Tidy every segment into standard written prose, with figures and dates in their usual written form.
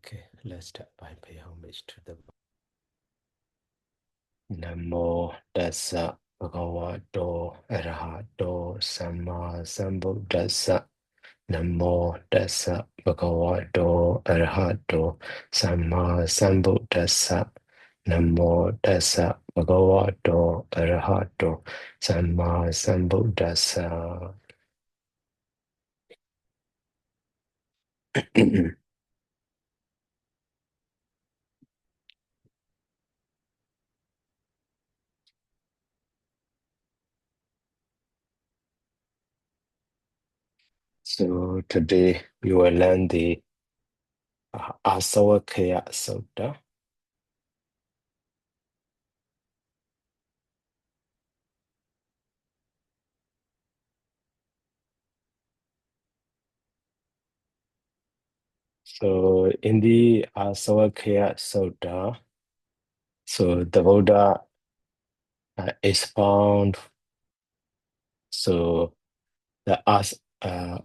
Okay, let's start by paying homage to the Namo Tassa Bhagavato Arahato Samma Sambuddhassa. Namo Tassa Bhagavato Arahato Samma Sambuddhassa. Namo Tassa Bhagavato Arahato Samma Sambuddhassa. So today we will learn the savakkhaya Sutta. So in the savakkhaya Sutta, so the Buddha expound. So the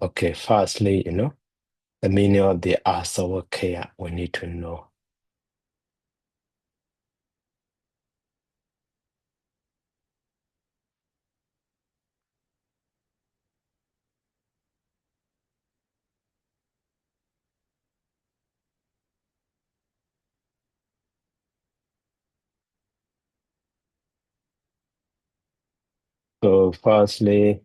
okay, firstly, the meaning of the savakkhaya we need to know. So firstly,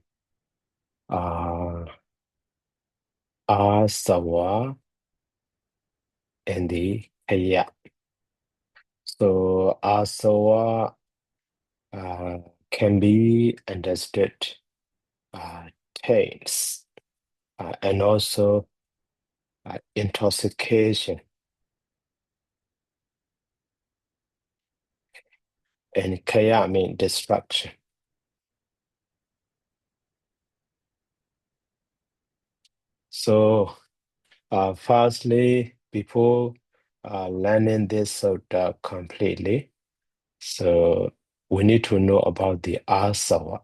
asava and the kaya. So asava can be understood taints and also intoxication, and kaya mean destruction. So firstly, before learning this sutta completely, so we need to know about the asava.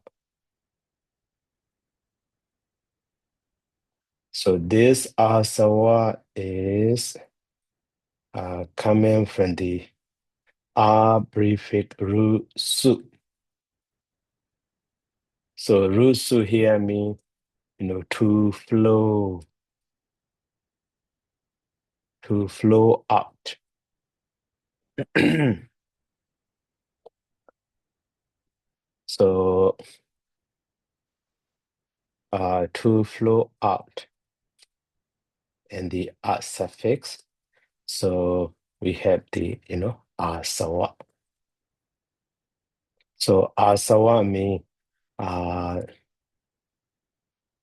So this asava is coming from the a prefix su. So rusu here means to flow out. So to flow out and the suffix. So we have the asawa. So asawa means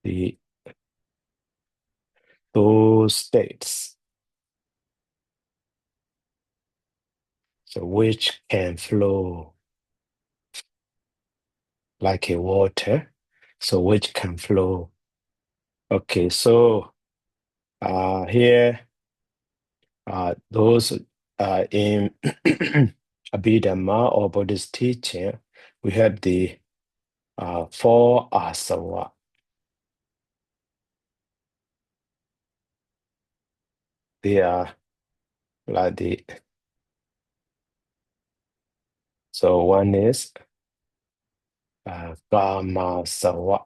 the those states, so which can flow like a water, so which can flow. Okay, so here those in Abhidhamma or Buddhist teaching, we have the four asava. They are like the so one is Kama Sawa.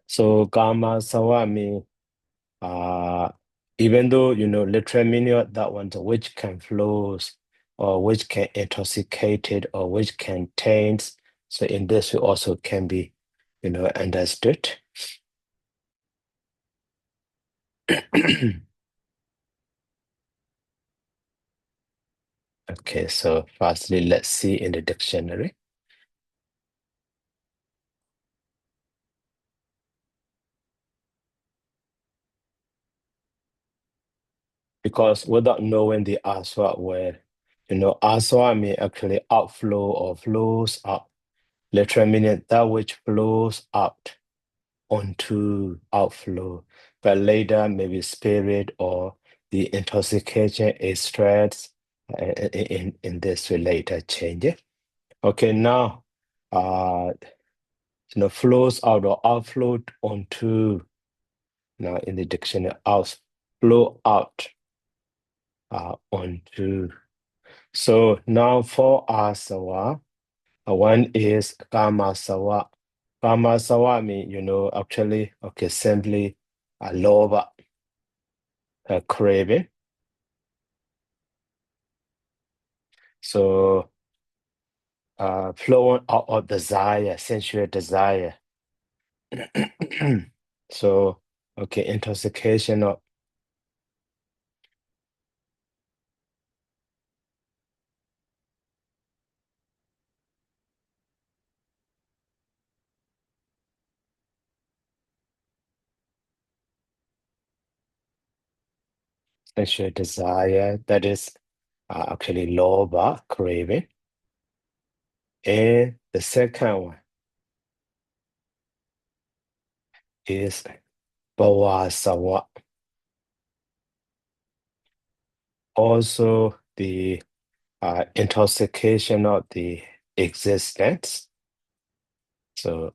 So Kama Sawa means even though literal meaning of that one, so which can flows or which can intoxicate it or which can taint. So in this way also can be understood. Okay, so firstly let's see in the dictionary. Because without knowing the aswa word, aswa mean actually outflow or flows out. Literal meaning that which flows out onto outflow, but later maybe spirit or the intoxication is stressed in this way later change. Okay, now flows out or outflowed onto now in the dictionary out flow out onto. So now for asawa, one is kamasawa. Kamasawa mean, actually, okay, simply a love, a craving. So flowing out of desire, sensual desire. So, okay, intoxication of sensual desire, that is actually lobha, craving. And the second one is bhavasawa. Also, the intoxication of the existence. So,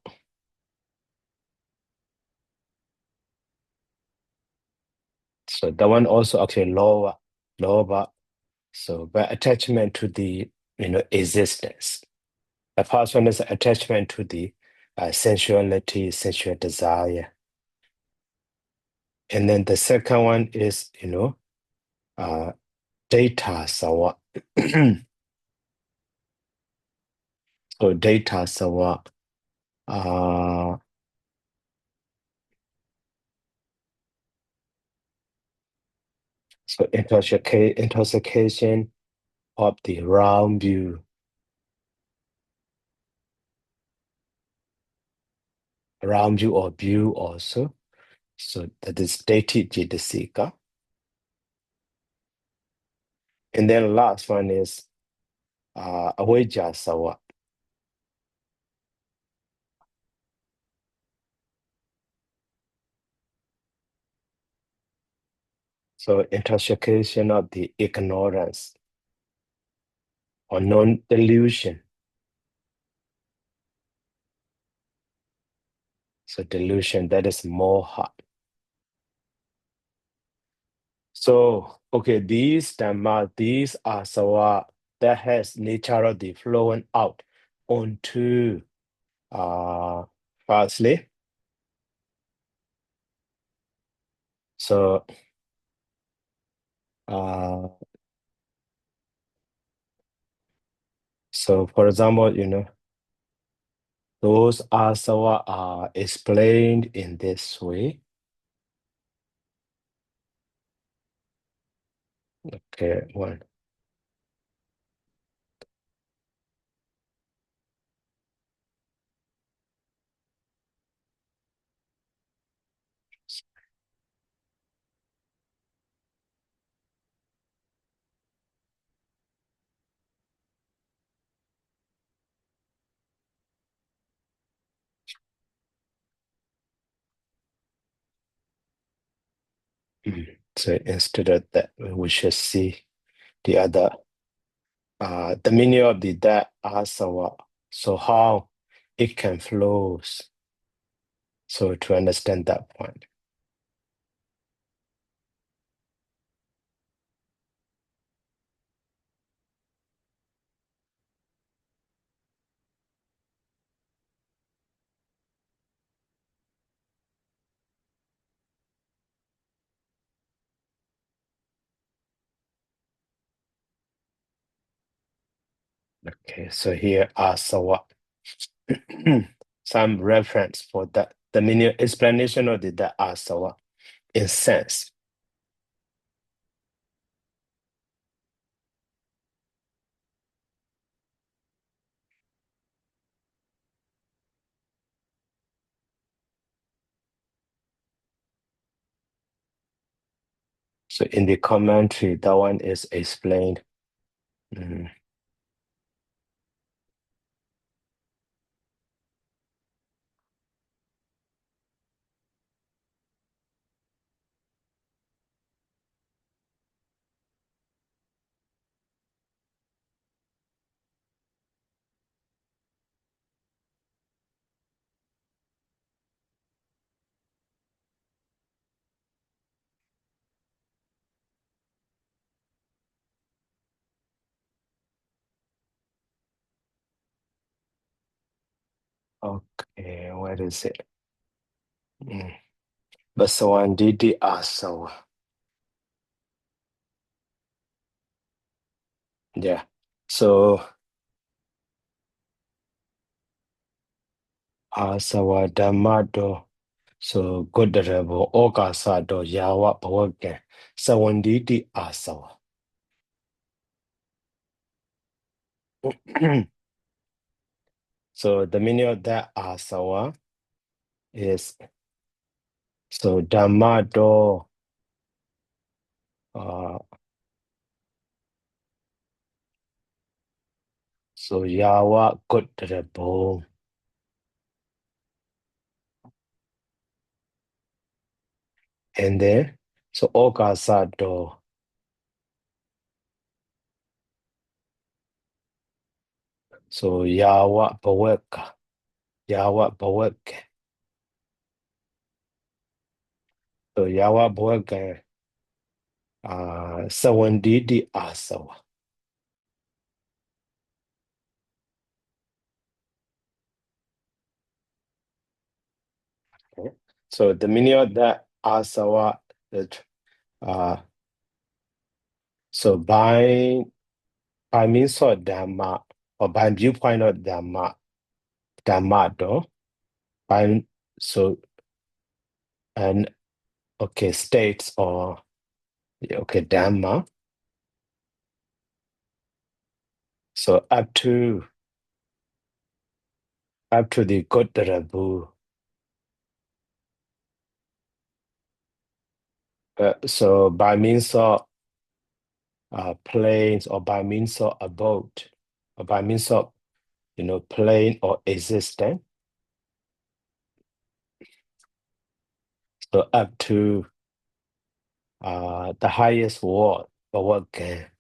so that one also actually lower. So, by attachment to the existence. The first one is attachment to the sensuality, sensual desire. And then the second one is, uh, data sawa. So data sawa. Uh, so intoxication of the round view or view also. So that is dati jidasika. And then last one is avijja sawa. So intoxication of the ignorance or non-delusion. So delusion, that is moha. So, okay, these dhamma, these are sawa that has nature of the flowing out onto uh firstly. So uh so for example, those asawa are explained in this way. Okay, one. So instead of that, we should see the other the meaning of the that asawa. So how it can flows. So to understand that point. Okay, so here asawa. Some reference for that. The meaning explanation of the that asawa in sense. So in the commentary, that one is explained. Mm. Okay, where is it? Mm. Basawandidi asawa. Yeah. So asawa damado. So godarabo okasado yawa bawagan. Sawandidi asawa. So the meaning of that asawa is so damado uh so yawa godarabo. And then so okasado. So yawa baweka. Yawa baweka. So yawa baweka sawandidi asawa. Okay. So the meaning of that asawa that uh so by means of dhamma or by viewpoint of dhamma though, by so and okay states or okay dhamma. So up to the Gottarabu. So by means of planes or by means of abode or by means of plane or existence. So up to the highest world or what can.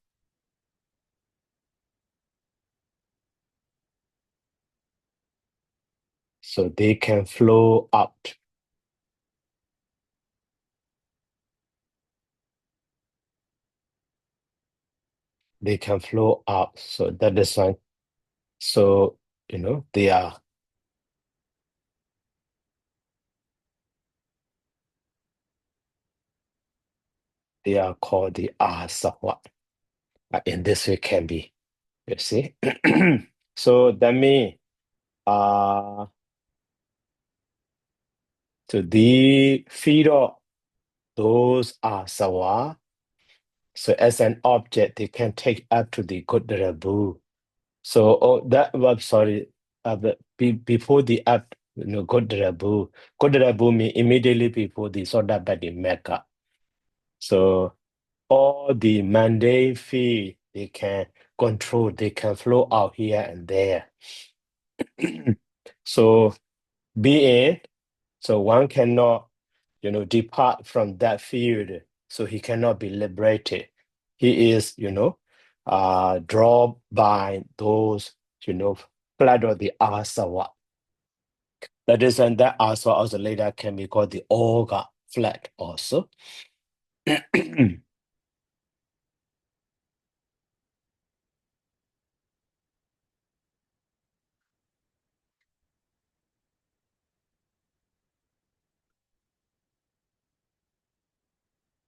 So they can flow up. They can flow up. So that is why. So they are called the asawa. In this way can be. You see. So that means to the feed of those asawa. So as an object, they can take up to the Godrabu. So that verb, sorry, before the up, Godrabu. Godrabu means immediately before the Soda Badi Mecca. So all the mundane feed they can control, they can flow out here and there. So being, so one cannot, depart from that field, so he cannot be liberated. He is, drawn by those, flood of the asawa. That is, and that asawa also later can be called the Oga flood also.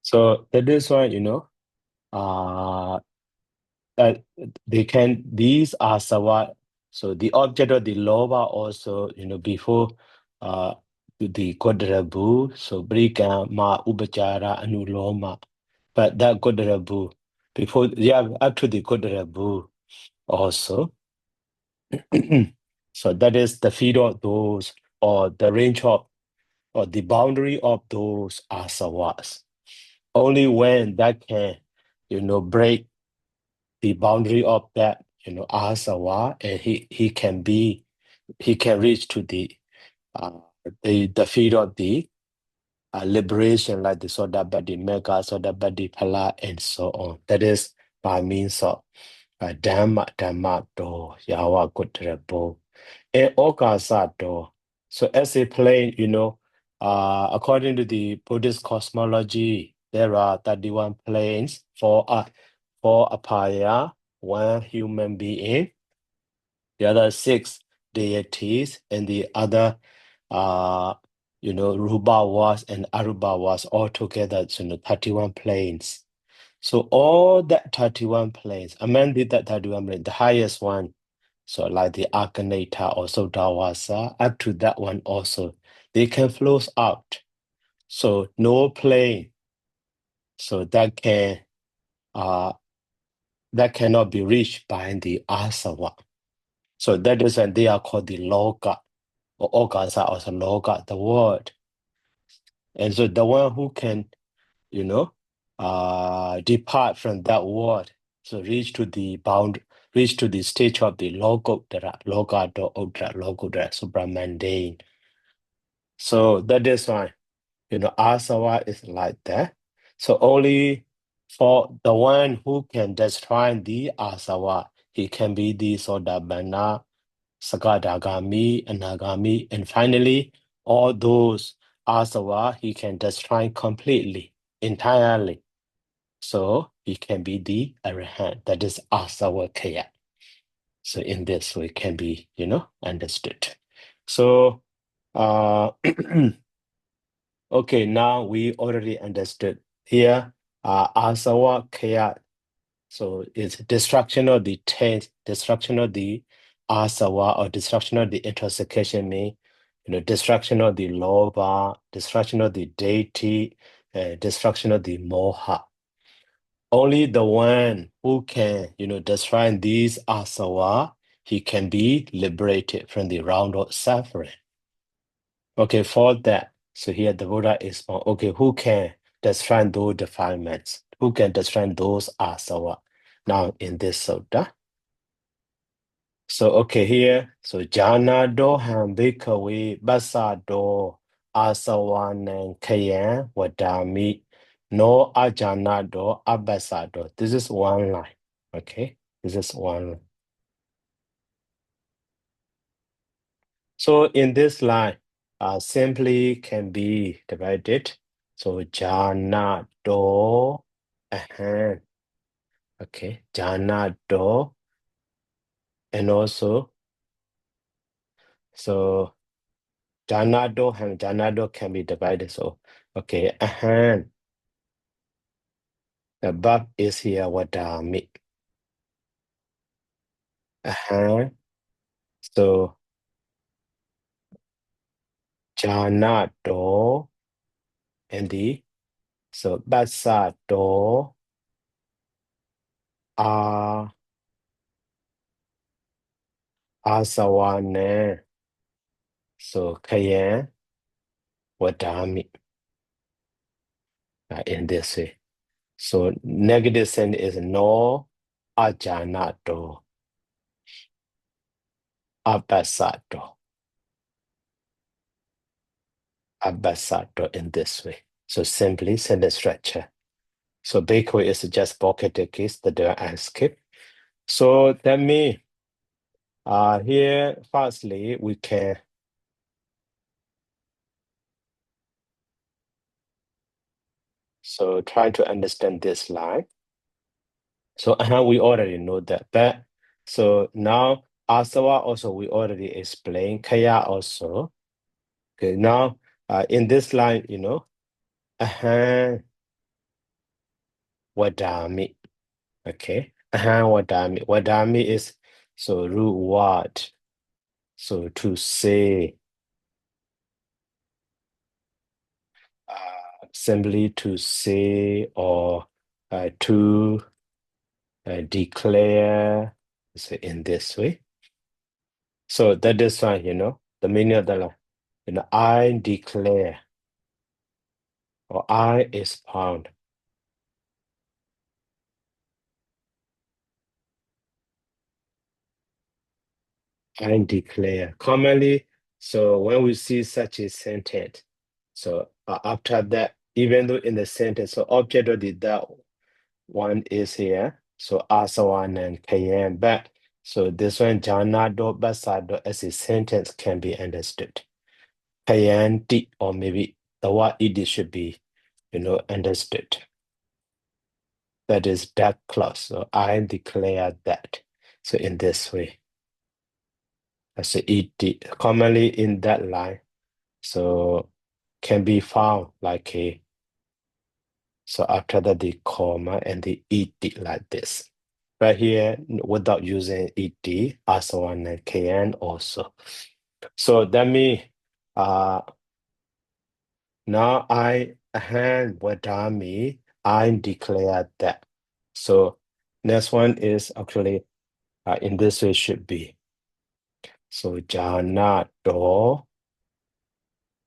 So that is why, uh, that these are sawa. So the object of the loba also, before uh, the kodrabu, so brika ma ubachara anuloma. But that kodrabu, before, yeah, up to the kodrabu also. So that is the feed of those, or the range of, or the boundary of those asawas. Only when that can, break the boundary of that, asawa, and he can reach to uh, the field of the liberation, like the soda badi mega, soda badi pala, and so on. That is by means of dhamma do yawa kutrebo and okasa do. So as a plane, according to the Buddhist cosmology, there are 31 planes for apaya, one human being. The other 6 deities and the other, Rubavas and Arubavas all together, 31 planes. So all that 31 planes, among that 31 planes, the highest one, so like the Akhenaten or Sodawasa, up to that one also, they can flow out. So no plane, so that cannot be reached by the asava. So that is when they are called the loga, or organs are also loga, the word. And so the one who can, depart from that word, so reach to the stage of the logodara, logodara, supramundane. So that is why, asava is like that. So only for the one who can destroy the asava, he can be the Sodabana, Sagadagami, Anagami, and finally, all those asava he can destroy completely, entirely. So he can be the arahant, that is savakkhaya. So in this way can be, understood. So, okay, now we already understood here, savakkhaya. So it's destruction of the taste, destruction of the asava, or destruction of the intoxication, mean, destruction of the lobha, destruction of the deity, destruction of the moha. Only the one who can, destroy these asava, he can be liberated from the round of suffering. Okay, for that, so here the Buddha is, okay, who can destroy those defilements? Who can destroy those asava? Now in this sutta. So okay, here, so jhana do ham bhikkhave bassa do asawanan kayan vadami no ajana do abassa do. This is one line. Okay, this is one line. So in this line, simply can be divided. So jhana do ahan. Okay, jhana do, and also so janado and janado can be divided. So okay, ahan. The above is here wadami. Ahan. So janado and the so basato a asawane. So kayan wadami, in this way. So negative sin is no ajanato abasato. Abbasato in this way. So simply sentence structure. So Bakery is just pocket case that I skip. So that means here firstly we can so try to understand this line. So we already know that, but so now asava also we already explained, kaya also. Okay, now in this line, wadami. Okay, wadami. Wadami is so root word. So to say, simply to say, or to declare, so in this way. So that is why, the meaning of the line, I declare, or I expound. I declare. Commonly, so when we see such a sentence, so after that, even though in the sentence, so object of the that one is here, so asawan and kayan, but so this one janado basado as a sentence can be understood. Kayan di, or maybe the word ed should be, understood. That is back clause. So I declare that. So in this way. as a ed, commonly in that line. So can be found like a, so after that the comma and the ed like this. But here, without using ed, one and kn also. So that means now I hand wadami, I declare that. So next one is actually in this way should be. So jana do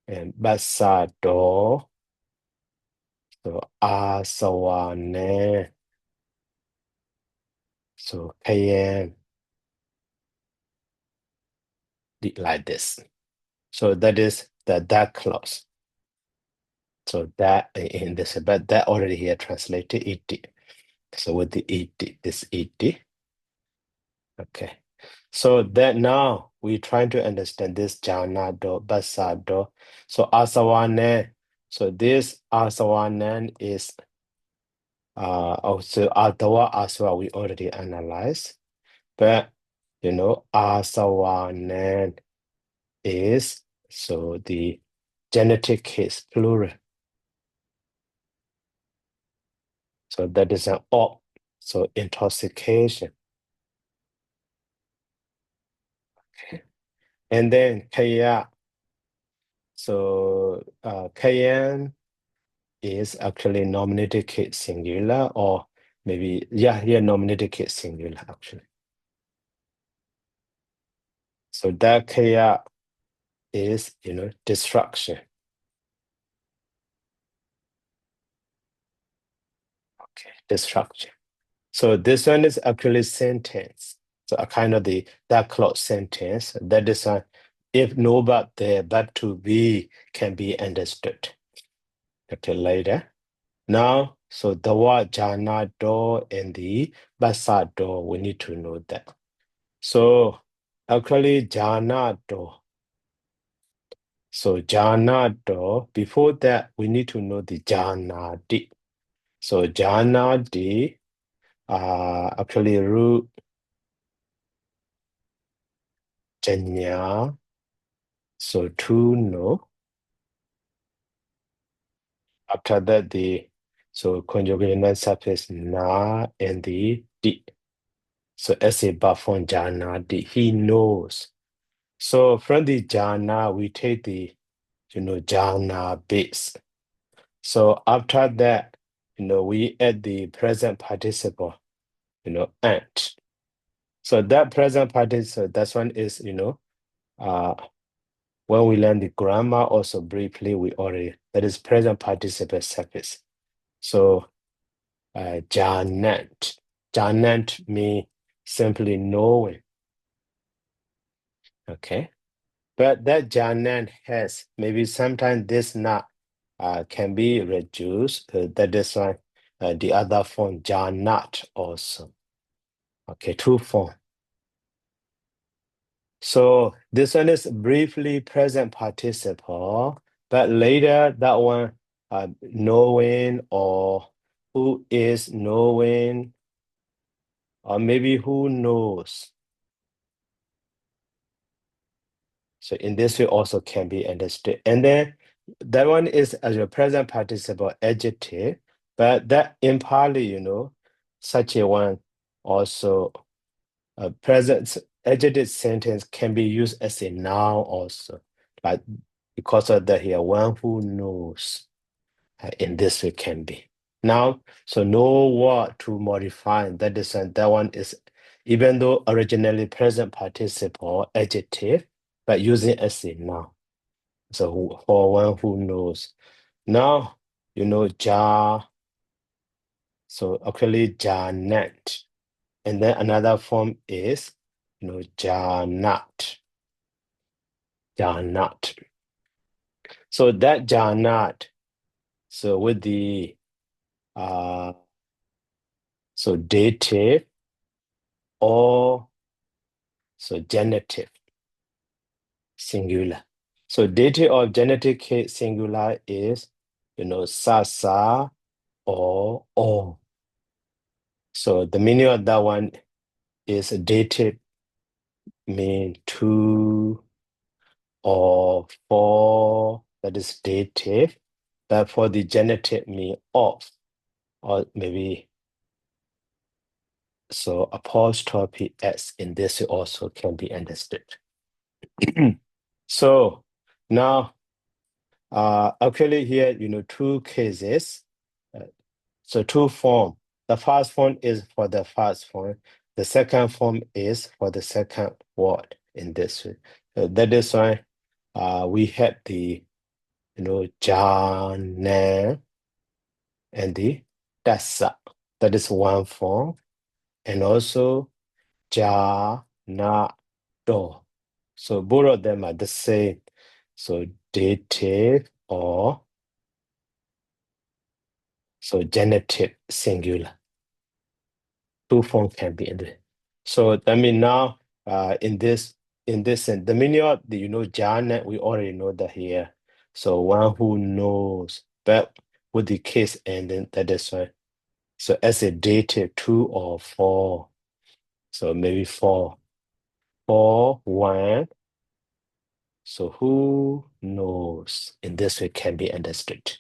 and basa do. So asawane. So kn like this. So that is the that clause. So that in this, but that already here translated ed. So with the ed, this ed. Okay. So that now we trying to understand this jhana do, basa do. So asawane. So this asawanan is also adawa aswa we already analyzed. But asawanan is so the genetic case plural. So that is an op. So intoxication. And then kaya. So kn is actually nominated case singular, or maybe, yeah, here nominated case singular actually. So that kaya is, destruction. Okay, destruction. So this one is actually sentence. So a kind of that clause sentence. That is if no but there, but to be can be understood. Okay, later. Now, so the word jhana do and the basa do, we need to know that. So actually jhana do. So jhana do, before that, we need to know the jhana di. So jhana di, actually root janya. So to know. After that, so conjugated suffix na and the di. So as a bafon jhana di, he knows. So from the jhana, we take the, jhana base. So after that, we add the present participle, and. So that present participle, that one is, when we learn the grammar also briefly, that is present participle suffix. So janant. Janant means simply knowing. Okay. But that janant has, maybe sometimes this not can be reduced. That is why the other form, janat also. Okay, two form. So this one is briefly present participle, but later that one, knowing or who is knowing, or maybe who knows. So in this way also can be understood. And then that one is as a present participle adjective, but that in Pali, such a one also a present adjective sentence can be used as a noun also. Like because of that here, one who knows in this way can be. Now, so know what to modify. That one is, even though originally present participle adjective, but using as a noun. So for one who knows. Now, ja. So actually janet. And then another form is, janat. Janat. So that janat, so with the so dative or so genitive singular. So dative or genitive case singular is, sasa or o. So the meaning of that one is dative mean 2 or 4, that is dative. But for the genitive mean of, or maybe, so apostrophe s in this also can be understood. So now, actually here, 2 cases. So 2 form. The first form is for the first form. The second form is for the second word in this way. That is why we have the, jana and the dasa. That is one form. And also jana do. So both of them are the same. So dative or so genitive singular. 2 forms can be in there. So I mean now in this sense, the meaning of the jhana, we already know that here. So one who knows, but with the case ending, that is why. So as a dative 2 or 4. So maybe 4. 4, 1. So who knows in this way can be understood.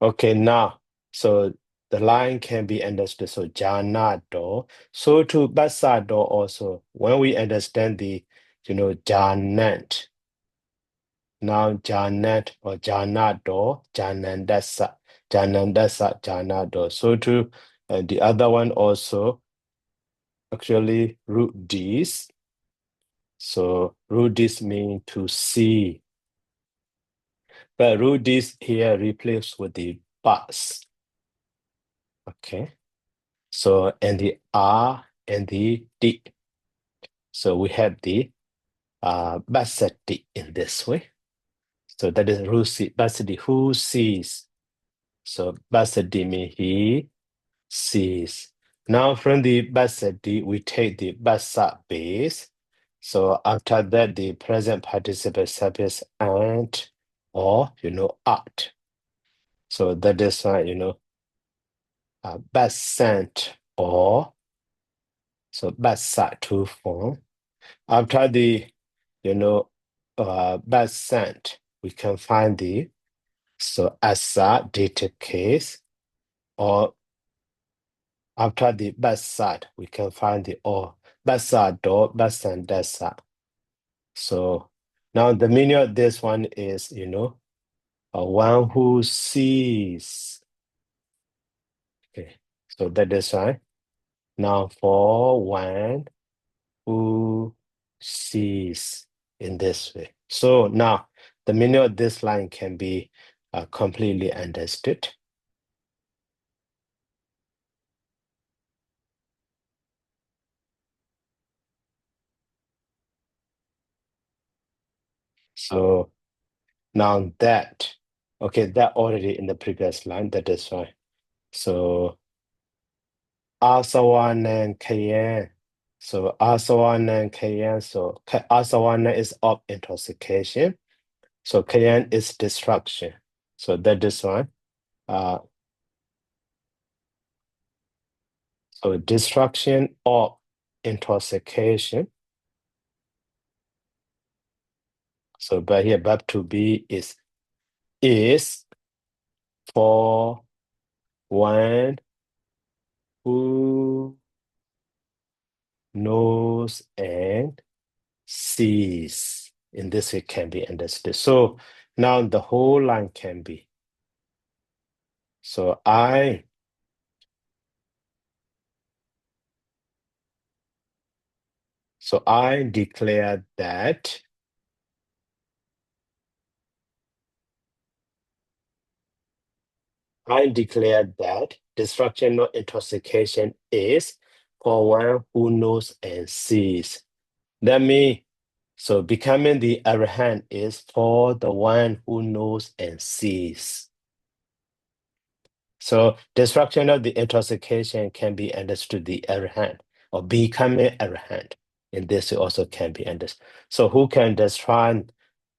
Okay, now, so the line can be understood. So janato. So to basado also, when we understand the, janant. Now janat or janato, janandasa, janandasa, janado. So to the other one also, actually root this. So root this mean to see. But root this here replaced with the bus. Okay. So, and the R and the D. So we have the basati in this way. So that is basati, who sees. So basati means he sees. Now from the basati, we take the basa base. So after that, the present participle subject and or, art. So that is why, basant or, so basa 2 form. After the, basant, we can find the, so asa dative case, or after the basat, we can find the or basado, basant, dasa. So now the meaning of this one is, one who sees. Okay, so that is why. Now for one who sees in this way. So now the meaning of this line can be completely understood. So now that, okay, that already in the previous line, that is why. So asawanan kayan. So asawanan kayan. So asawana is of intoxication. So kayan is destruction. So that is why. So destruction of intoxication. So but here verb to be is for one who knows and sees. In this way can be understood. So now the whole line can be. So I declare that destruction or intoxication is for one who knows and sees. That means, so becoming the arahant is for the one who knows and sees. So destruction of the intoxication can be understood the arahant or becoming arahant. And this also can be understood. So who can destroy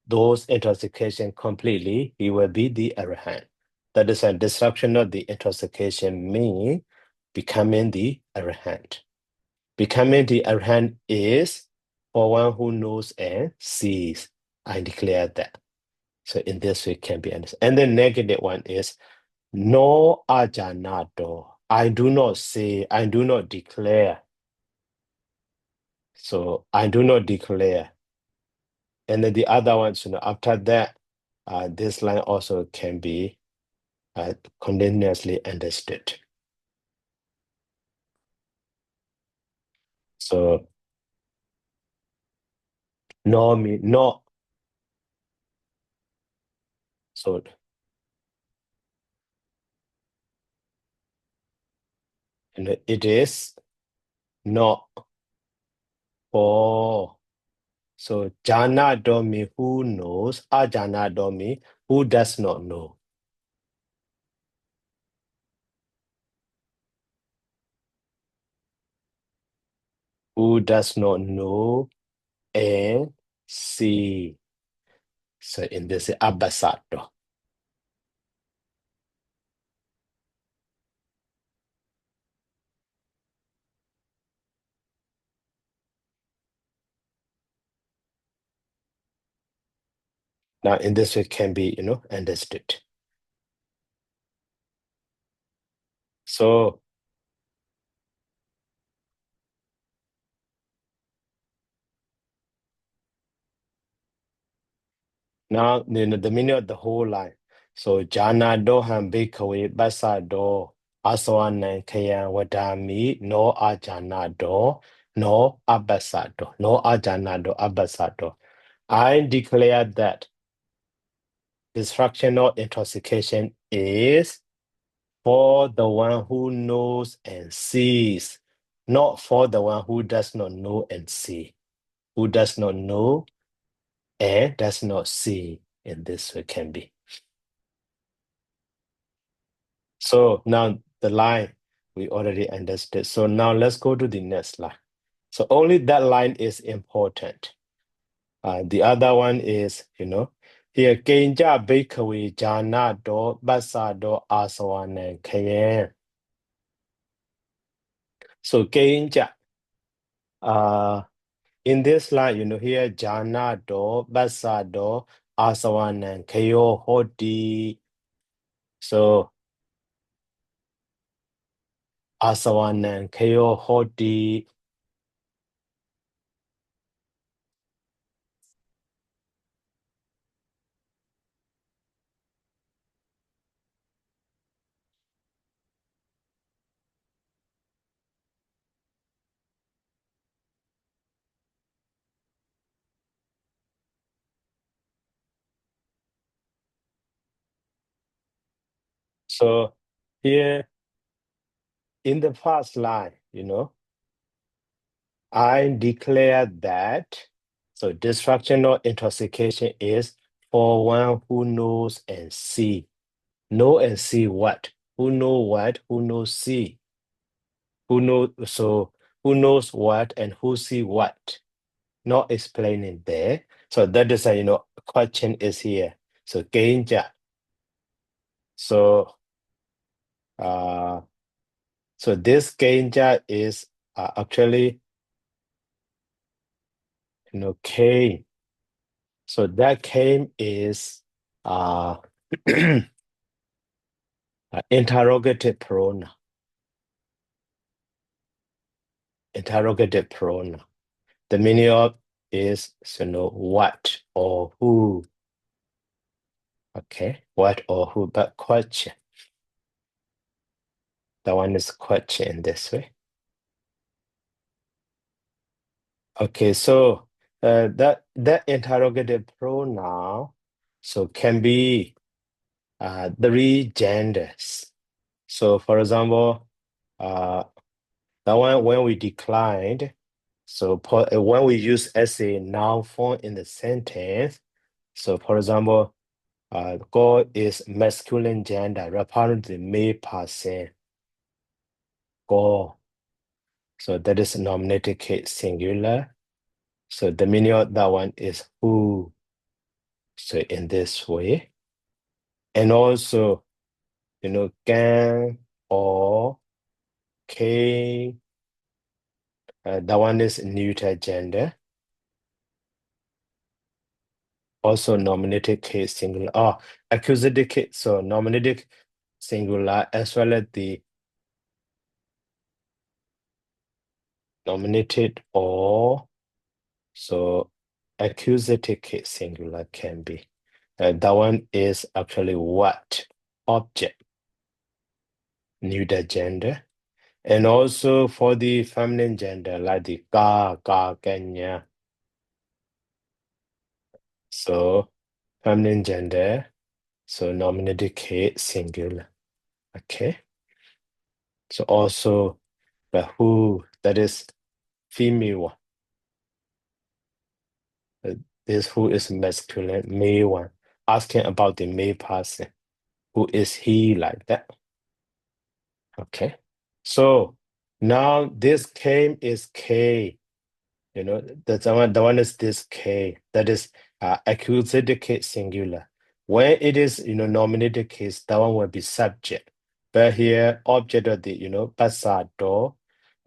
those intoxication completely? He will be the arahant. That is a destruction of the intoxication mean becoming the arahant. Becoming the arahant is for one who knows and sees. I declare that. So in this way can be understood. And the negative one is no ajanato. I do not say, I do not declare. So I do not declare. And then the other ones, after that, this line also can be continuously understood. So no mean no. So it is not for. So jana don't mean who knows, ajana don't mean who does not know. Who does not know and see. So in this abbasato. Now in this way can be, understood. So now the meaning of the whole line. So jana doham bhikkhave basado aswanan kayan wadami no ajana do no abbasato no ajana do abbasato. I declare that destruction or intoxication is for the one who knows and sees, not for the one who does not know and see, who does not know and does not see. In this way can be. So now the line we already understood. So now let's go to the next line. So only that line is important. The other one is, here Kenja Bakery Jana do Basa do Asawan Kayen. So Kenja, in this line, here Jana do Basa do Asawan Kayo Hodi. So Asawan Kayo Hodi. So here in the first line, I declare that, so destruction or intoxication is for one who knows and see. Know and see what? Who know what? Who knows see? Who knows what and who see what? Not explaining there. So that is a, question is here. So genja. So uh so this genja is actually came. So that came is interrogative pronoun. Interrogative pronoun. The meaning of is what or who. Okay, what or who, but question. That one is question in this way. Okay, so that interrogative pronoun so can be three genders. So for example, that one when we declined, so when we use as a noun form in the sentence, so for example, God is masculine gender, referring to the male person. God. So that is nominative case singular. So the meaning of that one is who. So in this way. And also, can or came. That one is neuter gender. also nominative case singular. Oh, accusative case, so nominative singular as well as the nominated or so accusative case singular can be. That one is actually what? Object, neuter gender. And also for the feminine gender, like the kanya. So feminine gender, so nominative case singular. Okay. So also the who, that is female one. This who is masculine, male one. Asking about the male person. Who is he, like that? Okay. So now this came is K. The one is this K. That is accusative case singular. When it is, nominative case, that one will be subject. But here, object of the, pasado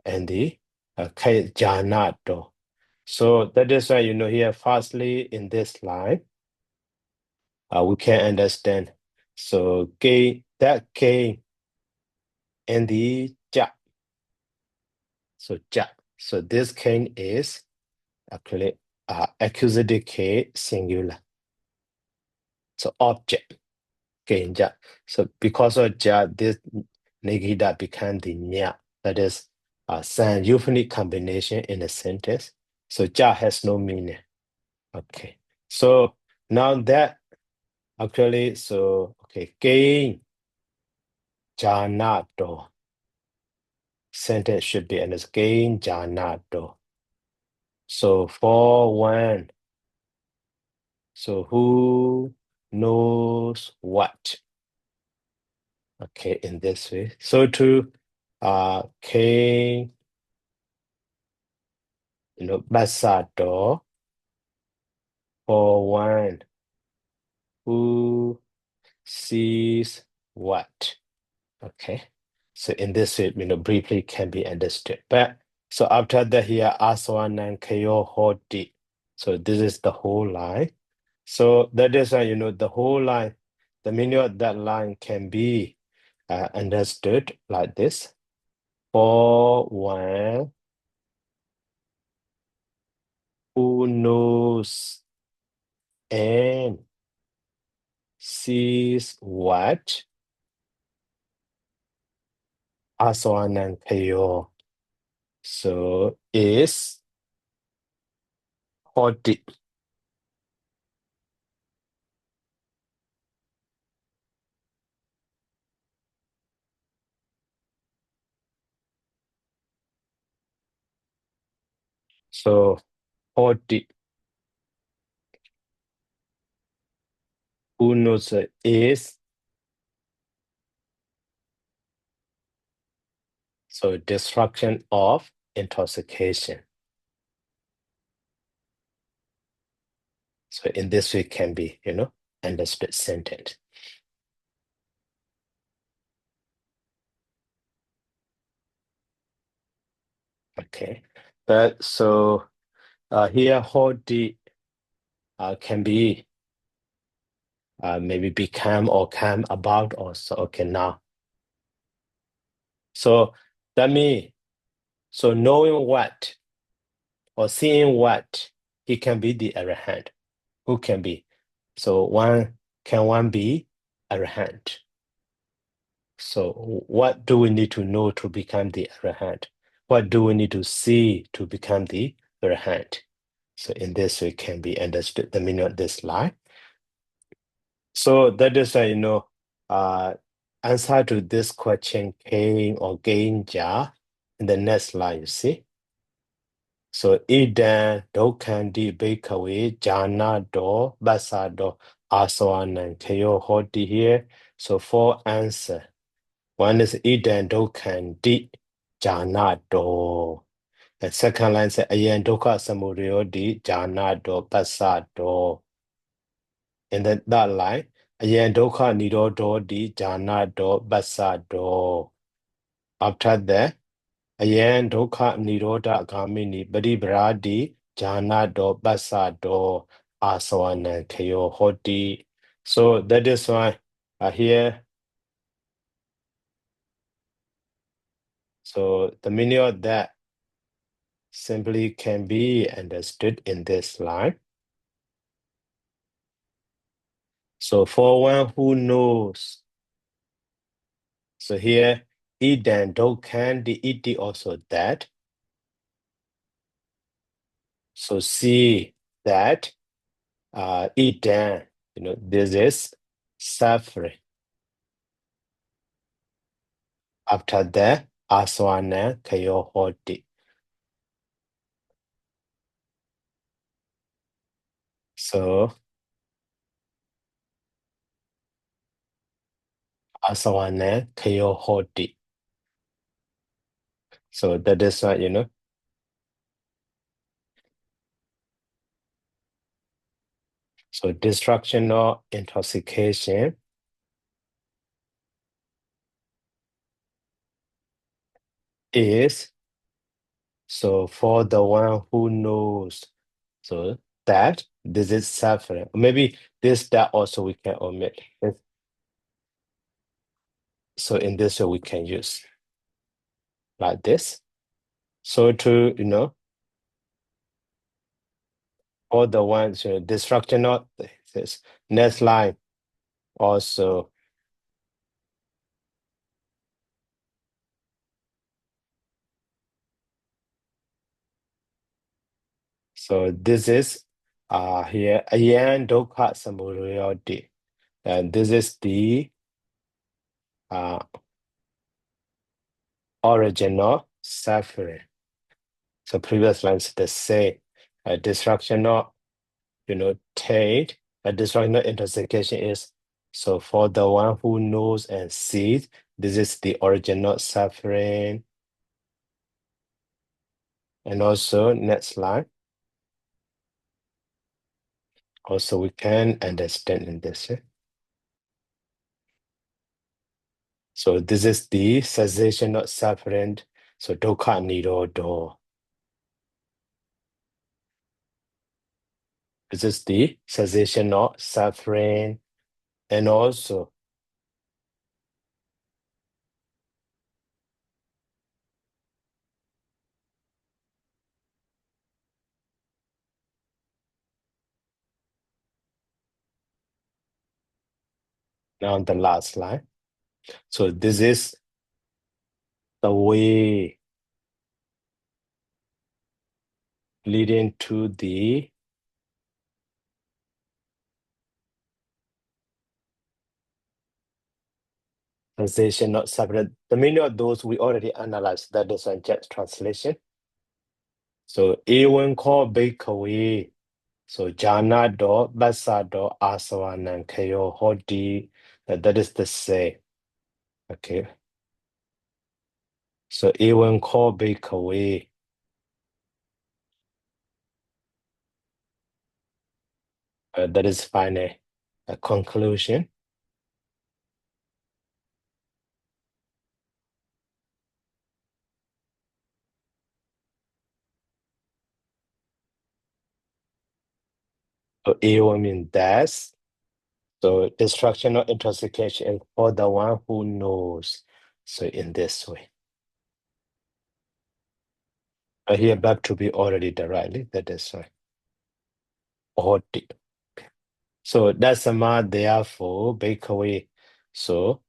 and the janato. So that is why, here, firstly, in this line, we can understand. So that K and the ja. So ja. So this K is actually accusative case singular. So object, ja. So because of ja, this negida become the nya. That is a sound euphonic combination in a sentence. So ja has no meaning. Okay. So now that actually, so okay, gain janato. Sentence should be as gain janato. So for one, so who knows what? Okay, in this way. So to K, Basato for one who sees what. Okay. So in this way, briefly can be understood. But so after that here, Aswanan Kayo Hoti. So this is the whole line. So that is why, the whole line, the meaning of that line can be understood like this. For one who knows and sees what, Aswanan Kayo. So is Hoti. So Hoti. Who knows is, so destruction of intoxication. So in this way can be, understood sentence. Okay. But so here Hoti can be maybe become or come about also. Okay, now. So that means, so knowing what or seeing what, he can be the arahant. Who can be? So can one be arahant? So what do we need to know to become the arahant? What do we need to see to become the arahant? So in this way can be understood the meaning of this line. So that is why, answer to this question, Cain or gain ja, in the next line, you see. So idan dokhandi bhikkhave jana do basa do aswanan kayo hoti here. So four answer. One is idan dokhandi jana do. The second line says ayan dokha samudaya di jana do basa do. And then that line, ayan dokha nirodho di jana do basa do. After that, ayan dokha nirodha gamini paribharadi jana do basa do. Aswana Kayo Hoti. So that is why here. So the meaning of that simply can be understood in this line. So for one who knows, so here, idan dokan the iti also that. So see that idan, this is suffering. After that, aswana kayo hoti. So aswana kayo hoti. So that is what, so destruction or intoxication is, so for the one who knows, so that this is suffering. Maybe that also we can omit. So in this way we can use like this. So to, all the ones, destruction of this next line also. So this is here ayan dukkha samudayoti. And this is the uh, original suffering. So previous lines the same. Destruction of, taint. Destruction of intoxication is, so for the one who knows and sees, this is the original suffering. And also next line. Also we can understand in this. So this is the cessation of suffering. So dukkha nirodho. This is the cessation of suffering. And also, now the last line. So this is the way leading to the cessation of suffering. The meaning of those we already analyzed. That is a jet translation. So ewan ko bhikkhave. So jhana do basa do asawanan kayo hoti. That is the say. Okay. So ewan ko bhikkhave. That is final conclusion. So ewan means death. So destruction or intoxication is for the one who knows. So in this way. Here back to be already directly, that is why. Hoti. So that's sama therefore bhikkhave. So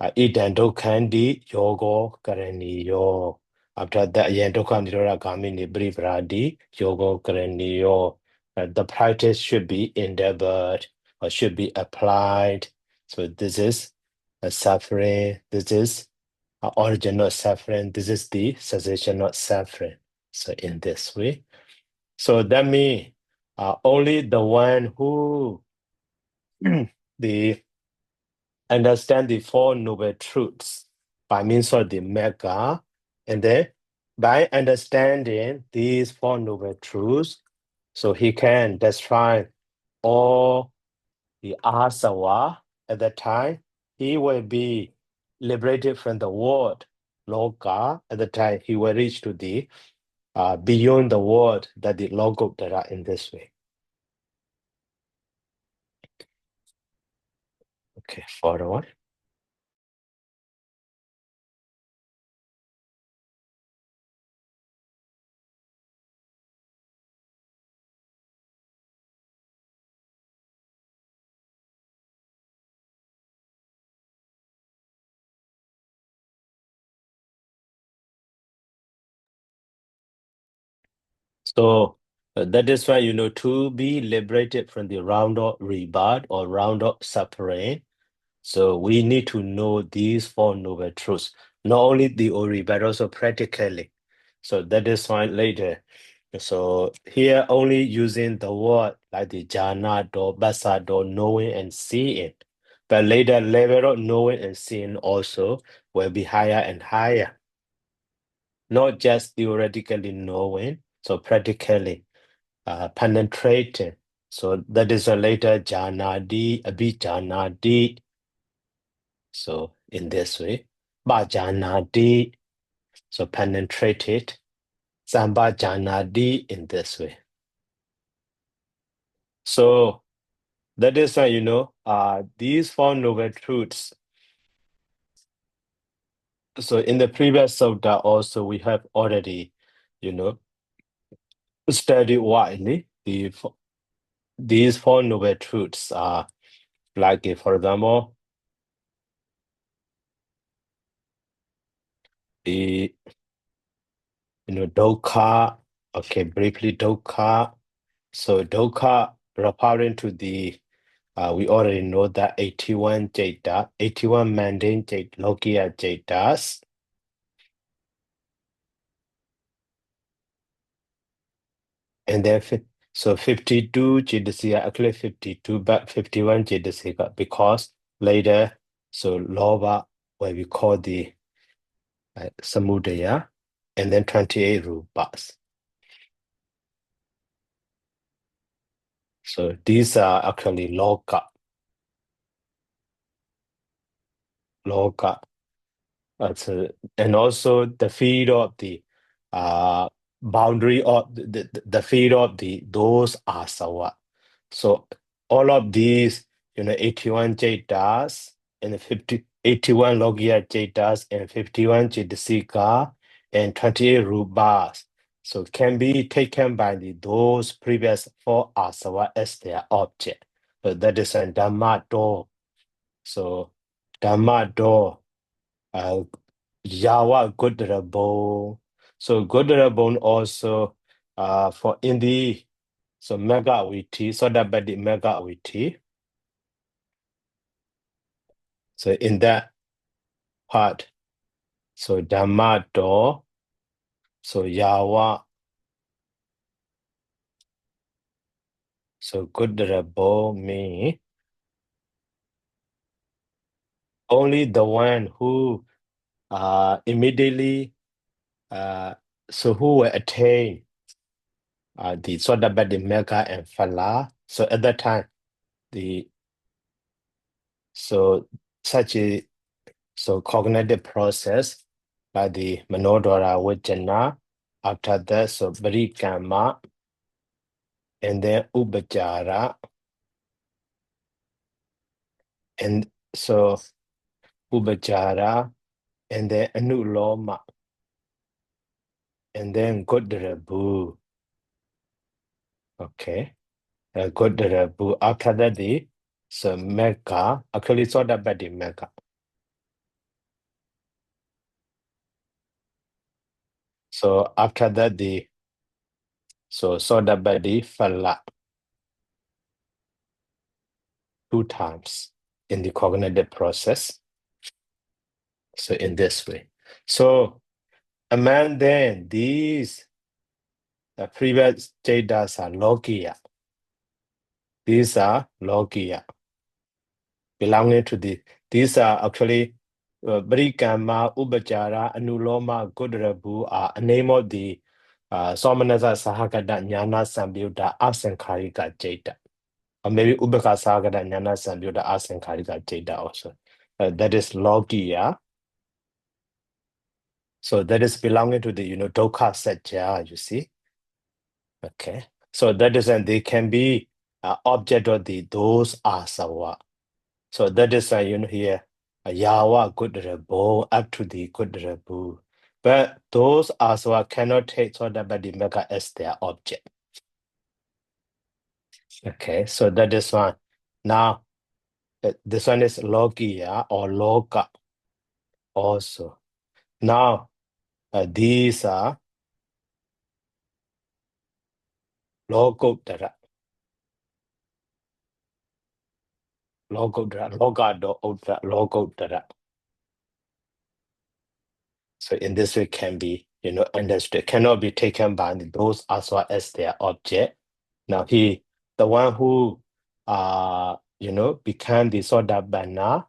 idan dokhandi yogo karaniyo. After that, yen dokhandi gamini bribradi yogo karaniyo. The practice should be endeavored or should be applied. So this is a suffering. This is original suffering. This is the cessation of suffering. So in this way. So that means only the one who the understand the Four Noble Truths by means of the Mega, and then by understanding these Four Noble Truths, so he can destroy all the asawa at that time. He will be liberated from the world, Loka. At the time, he will reach to the beyond the world that the Logotara in this way. Okay, forward. So that is why, to be liberated from the round of rebirth or round of suffering. So we need to know these four noble truths, not only theory, but also practically. So that is why later. So here only using the word like the jhana or basa or knowing and seeing. But later level of knowing and seeing also will be higher and higher. Not just theoretically knowing, so practically penetrating. So that is a later jhanadi, abhijanadi. So in this way, bhajanadi, so penetrated, sambhajanadi in this way. So that is why, these four noble truths. So in the previous sutta also, we have already, you know, studied widely these four noble truths are like, for example, the, dukkha, okay, briefly dukkha. So dukkha referring to we already know that 81 jeta, 81 mundane jeta, lokiya jetas. And then, so 52 Jidasika, actually 52, but 51 Jidasika, because later, so Loba, what we call the Samudaya, and then 28 Rupas. So these are actually Loka. Loka. And also the feed of the boundary of the feed of those asawa. So all of these, 81 Jaitas and 81 Logia Jaitas and 51 Jaitasika and 28 Rubas. So can be taken by those previous four asawa as their object. So that is a Dhamma door. So Dhamma door. Yawa Gudrabon. So Gudrabon also for in the so mega witi, so that by the mega witi. So in that part, so Dhammato, so Yawa, so Gudrabon me. Only the one who immediately so who will attain the Soda Badi Mega and Fala. So at that time, the so such a cognitive process by the Manodara Vajana. After that, so Parikama, and then Upachara, and so Upachara, and then Anuloma, and then Godrabu. Okay, Godrabu. After that, so Mecca, actually, so that by the Mecca. So after that, so that by the Fala 2 times in the cognitive process. So in this way. So among then these the previous data are logia. These are logia belonging to these are actually Brikama, Upachara, Anuloma, Gudrabu are a name of the Somanasa Sahagada Jnana Sambyuta Asankarika Jeta. Or maybe Ubaka Sahagada Jnana Sambyuta Asankarika Jeta also. That is logia. So that is belonging to the Dokha Satya, you see. Okay. So that is and they can be object of those asawa. So that is why here Yawa Gudrabo up to the Gudrabu. But those also cannot take Sodabadi Mega as their object. Okay, so that is one. Now this one is Logia or Loga also. Now these are Logodara. Logodara, Logado, Logodara. So in this way can be, understood, cannot be taken by those as well as their object. Now the one who became the Sodabana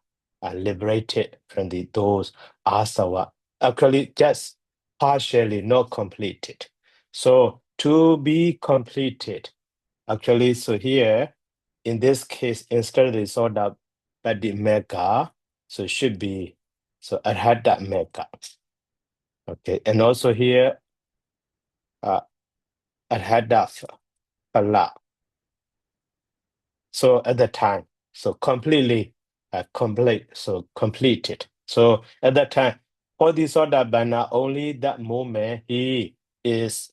liberated from those asawa, actually just partially not completed. So to be completed, actually, so here, in this case, instead of the Sodabadi mega, so it should be, so Arhata mega. Okay, and also here, Arhata pala. So at the time, so completely completed. So at that time, for the Soda Bana, only that moment he is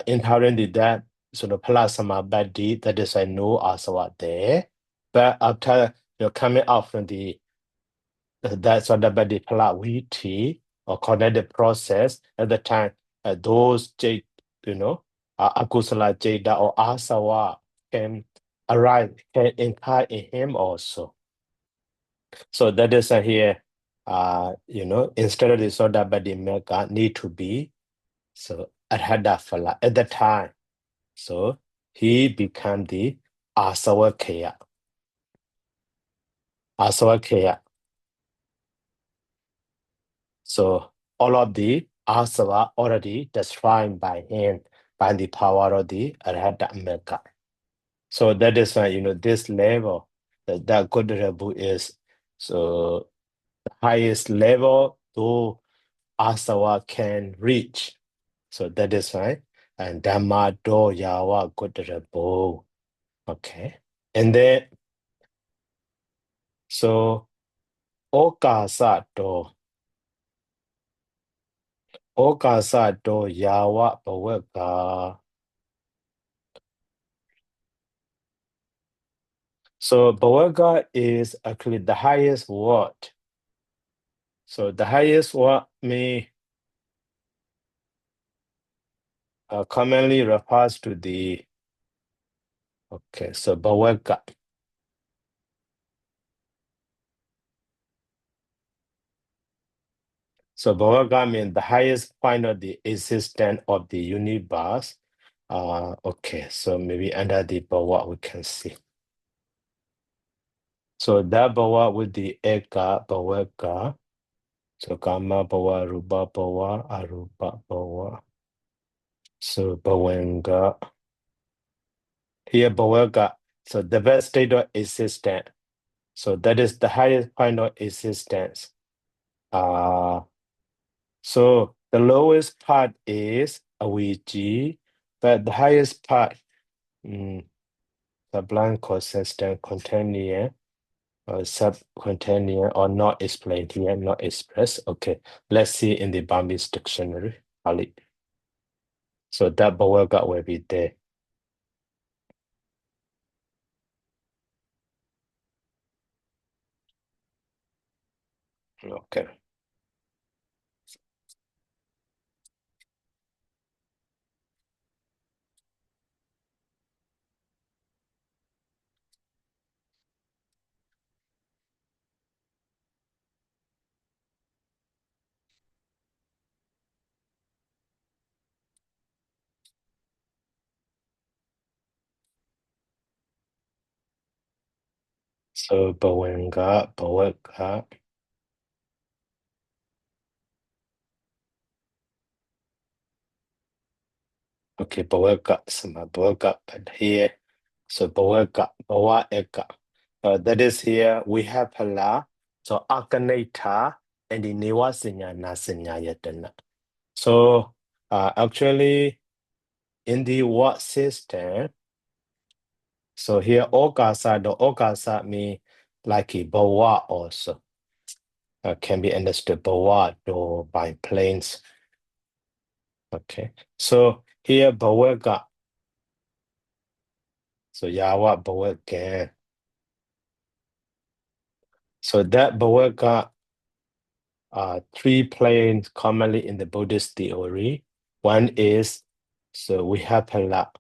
inherently that sort of plasma body, that is I know asawa there. But after coming out from that Soda body palawiti or connected process, at the time, those jade, akusala jada or asawa can arise, can incur in him also. So that is here, instead of the soda badi mega need to be, so arhadafala at the time. So he become the savakkhaya. Savakkhaya. So all of the asava already destroyed by him by the power of the arhata mega. So that is why, this level, that good rebu is, so the highest level to asawa can reach. So that is why, and Dhamma do yawa good rebu. Okay. And then, so okasa do yawa baweka. So baweka is actually the highest word. So the highest word may commonly refers to the, okay, so baweka. So baweka means the highest point of the existence of the universe. Okay, so maybe under the bawa we can see. So that bawa with the eka baweka. So kama bawa, rupa bawa, arupa bawa. So bawenga. Here baweka. So the best state of existence. So that is the highest point of existence. So the lowest part is awiji, but the highest part, sublime consistent container or subcontainer or not explained here, not expressed. Okay, let's see in the Burmese dictionary. Ali. So that bawaga will be there. Okay. So bawaga. Okay, bawaga, sama bawaga, but here, so bawaga, bawa eka. That is here, we have hala, so akaneta, and the newa sinya na sinya yatana. So actually, in the word system, so here okasa, the okasa mean like a bhava also can be understood bhava or by planes. Okay, so here bhava so yawa bhava again. So that bhava three planes commonly in the Buddhist theory. One is so we have pala.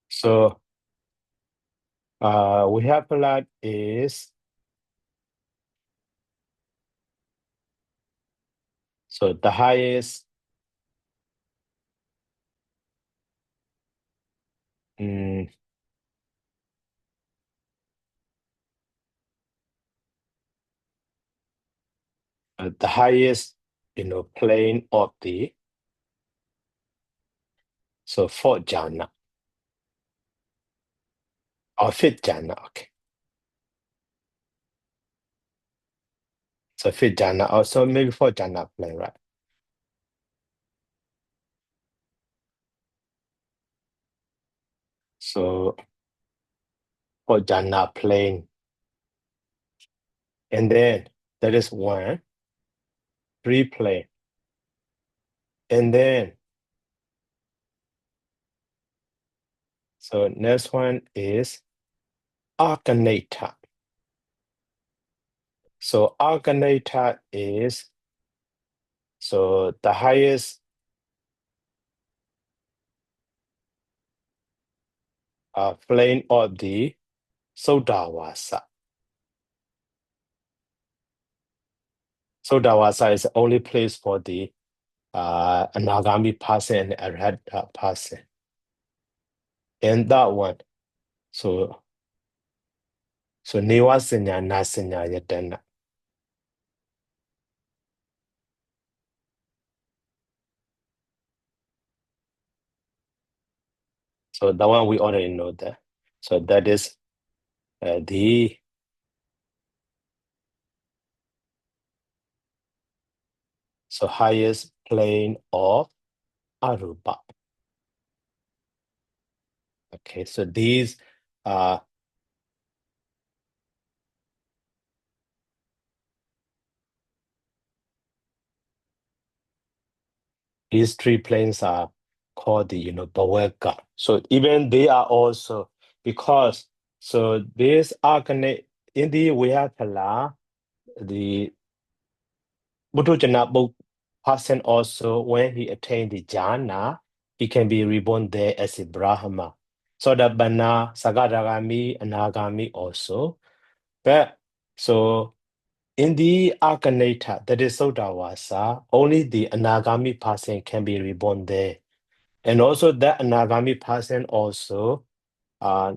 So we have pala is so the highest mm, the highest plane of the so fourth jhana or fifth jhana. Okay, so fifth jhana also maybe fourth jhana plane, right? So fourth jhana plane, and then that is one three plane, and then so next one is arcanata. So arcanata is so the highest plane of the Sodawasa. Sodawasa is the only place for the Anagami person and Arhat person. And that one, so Nivasanya Nasanya Yatana. So that one we already know that. So that is the highest plane of Arupa. Okay, so uh these three planes are called the Bhavaka. So even they are also because so this arcanate in the Vihapala, the Buddhajana person also when he attained the jhana, he can be reborn there as a Brahma. So the Bana, Sagadagami, Anagami also. But so in the Arkanata, that is Sodawasa, only the Anagami person can be reborn there. And also that Anagami person also, uh,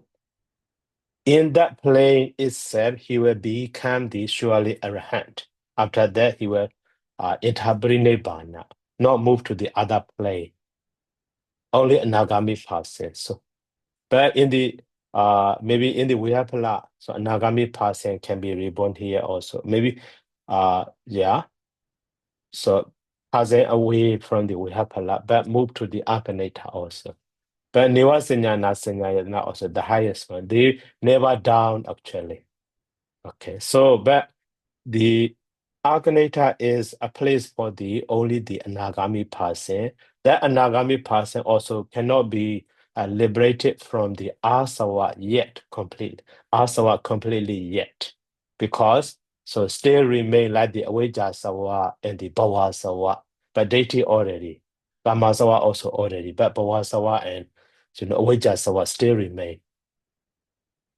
in that plane itself, he will become the surely arahant. After that, he will enter Nibbana, not move to the other plane. Only Anagami person. So, but in the maybe in the Vihapala, so Anagami person can be reborn here also. Maybe yeah. So passing away from the Vihapala, but move to the Apaneta also. But Nivasanya Nasanya is not also the highest one. They never down actually. Okay, so but the Aganeta is a place for the only the Anagami person. That Anagami person also cannot be liberated from the Asawa yet complete. Asawa completely yet. Because so still remain like the Awajasawa and the Bawasawa. But deity already. Kamasawa also already. But Bawasawa and Awajasawa still remain.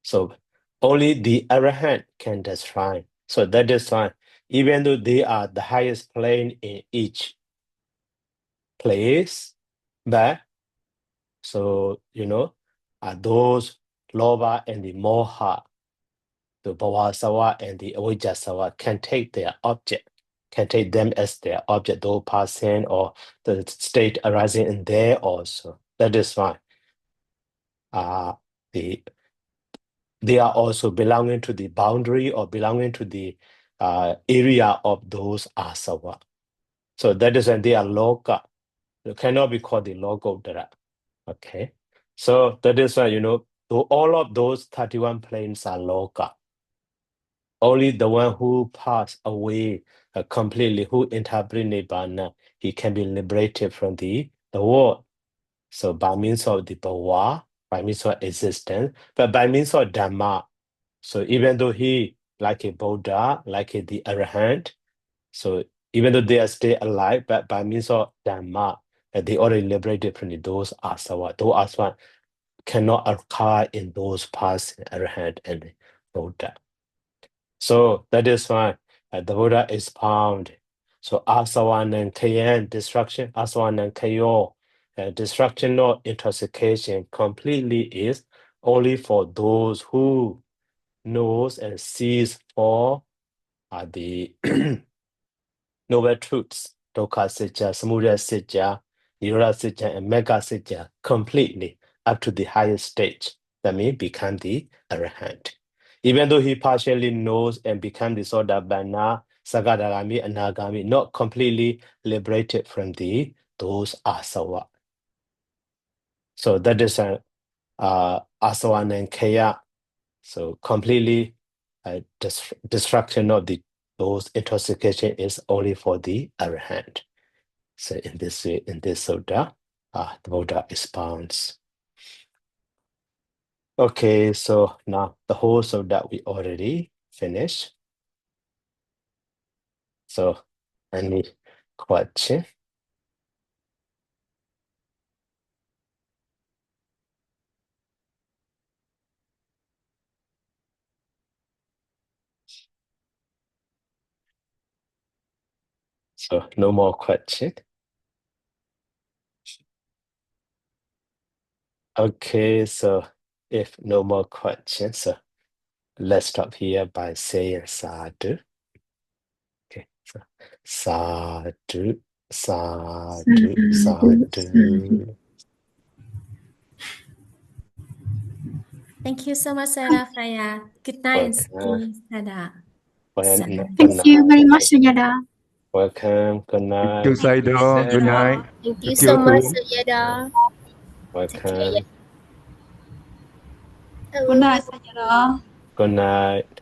So only the arahant can destroy. So that is why, even though they are the highest plane in each place, but so those loba and the moha, the bhavasawa and the avijasawa can take their object, can take them as their object, though passing or the state arising in there also. That is why the they are also belonging to the boundary or belonging to the area of those asava. So that is when they are loka. It cannot be called the Logottara. Okay. So that is why, all of those 31 planes are Loka. Only the one who passed away completely, who interpret Nibbana, he can be liberated from the world. So by means of the bhava, by means of existence, but by means of Dhamma. So even though he, like a Buddha, like the Arahant, so even though they are still alive, but by means of Dhamma, they already liberated from those asava. Those asava cannot occur in those past Arahant and Buddha. So that is why the Buddha is found. So asavan kayan, destruction, asavan kayo, destruction or intoxication completely is only for those who knows and sees all the noble truths, dukkha sitya, samudaya sitya, nirodha sitya, and megha sitya completely up to the highest stage. That means become the arahant. Even though he partially knows and become the Sotapanna, Sakadagami, Anagami, not completely liberated from those asava. So that is an asava and kaya. So completely destruction of those intoxication is only for the arahant. So in this way, in this sutta, the Buddha expounds. Okay, so now the whole sutta we already finished. So any question? So no more question. Okay, so if no more questions, so let's stop here by saying sadhu. Okay, so sadhu, sadhu, sadhu. Thank you so much, Savakkhaya. Good night and Welcome. see Sada. Thank you very much, Sujada. Welcome. Good night. Thank you, Saido. Good night. Thank you Thank so you, much, Kun. Sayada. Take care. Welcome. Good night, Sujada. Good night.